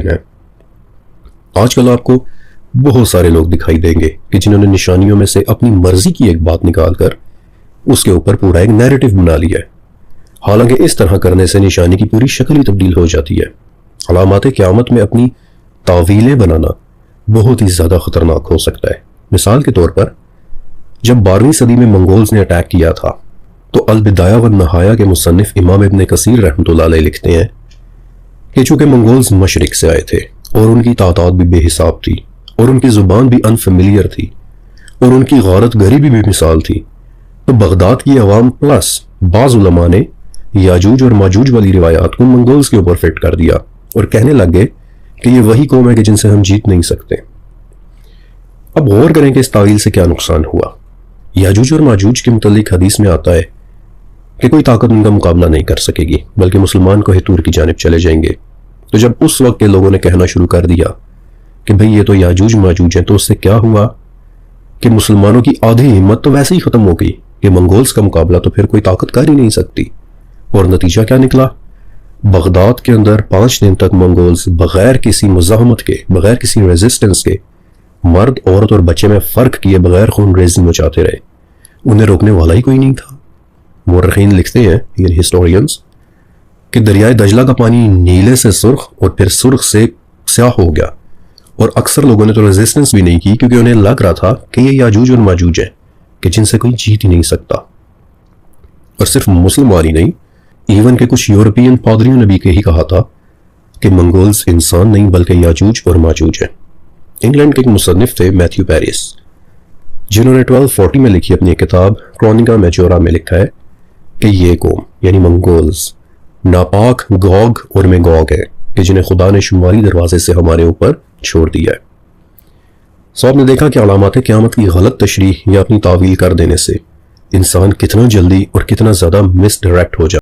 है। आजकल आपको बहुत सारे लोग दिखाई देंगे कि जिन्होंने निशानियों में से अपनी मर्जी की एक बात निकालकर उसके ऊपर पूरा एक नैरेटिव बना लिया है। हालांकि इस तरह करने से निशानी की पूरी शक्ल ही तब्दील हो जाती है। अलामात क़यामत में अपनी तावीलें बनाना बहुत ही ज़्यादा ख़तरनाक हो सकता है। मिसाल के तौर पर जब 12वीं सदी में मंगोल्स ने अटैक किया था तो अल बिदाया व नहाया के मुसन्निफ इमाम इब्न कसीर रहमतुल्लाह अलैह लिखते हैं कि चूंकि मंगोल्स मशरिक से आए थे और उनकी तादाद भी बेहिसाब थी और उनकी ज़ुबान भी अनफेमिलियर थी और उनकी गारत गरी भी बेमिसाल थी, तो बगदाद की अवाम प्लस बाज़ उलमा ने याजूज और माजूज वाली रिवायात को मंगोल्स के ऊपर फिट कर दिया और कहने लग गए कि ये वही कौम है कि जिनसे हम जीत नहीं सकते। अब गौर करें कि इस तावील से क्या नुकसान हुआ। याजूज और माजूज के मुतल्लिक हदीस में आता है कि कोई ताकत उनका मुकाबला नहीं कर सकेगी बल्कि मुसलमान को हितूर की जानिब चले जाएंगे। तो जब उस वक्त के लोगों ने कहना शुरू कर दिया कि भाई ये तो याजूज माजूज हैं, तो उससे क्या हुआ कि मुसलमानों की आधी हिम्मत तो वैसे ही खत्म हो गई कि मंगोल्स का मुकाबला तो फिर कोई ताकत कर ही नहीं सकती। और नतीजा क्या निकला? बगदाद के अंदर 5 दिन तक मंगोल्स बगैर किसी मुजाहमत के, बगैर किसी रेजिस्टेंस के, मर्द औरत और बच्चे में फर्क किए बगैर खून रेज़ी मचाते रहे। उन्हें रोकने वाला ही कोई नहीं था। मुर्रखीन लिखते हैं, यानी हिस्टोरियंस, कि दरियाए दजला का पानी नीले से सुर्ख और फिर सुर्ख से स्याह हो गया और अक्सर लोगों ने तो रेजिस्टेंस भी नहीं की क्योंकि उन्हें लग रहा था कि ये याजूज और माजूज हैं कि जिनसे कोई जीत ही नहीं सकता। और सिर्फ मुसलमान ही नहीं, इवन के कुछ यूरोपियन पादरियों ने भी यही कहा था कि मंगोल्स इंसान नहीं बल्कि याजूज और माजूज हैं। इंग्लैंड के एक मुसन्निफ थे मैथ्यू पेरिस, जिन्होंने 1240 में लिखी अपनी किताब क्रॉनिका मेजोरा में लिखा है कि ये कौम यानी मंगोल्स नापाक गोग और मेगोग है कि जिन्हें खुदा ने शुमारी दरवाजे से हमारे ऊपर छोड़ दिया है। सो आपने देखा कि अलामात क़यामत की गलत तशरीह या अपनी तावील कर देने से इंसान कितना जल्दी और कितना ज़्यादा मिसडायरेक्ट हो जाए।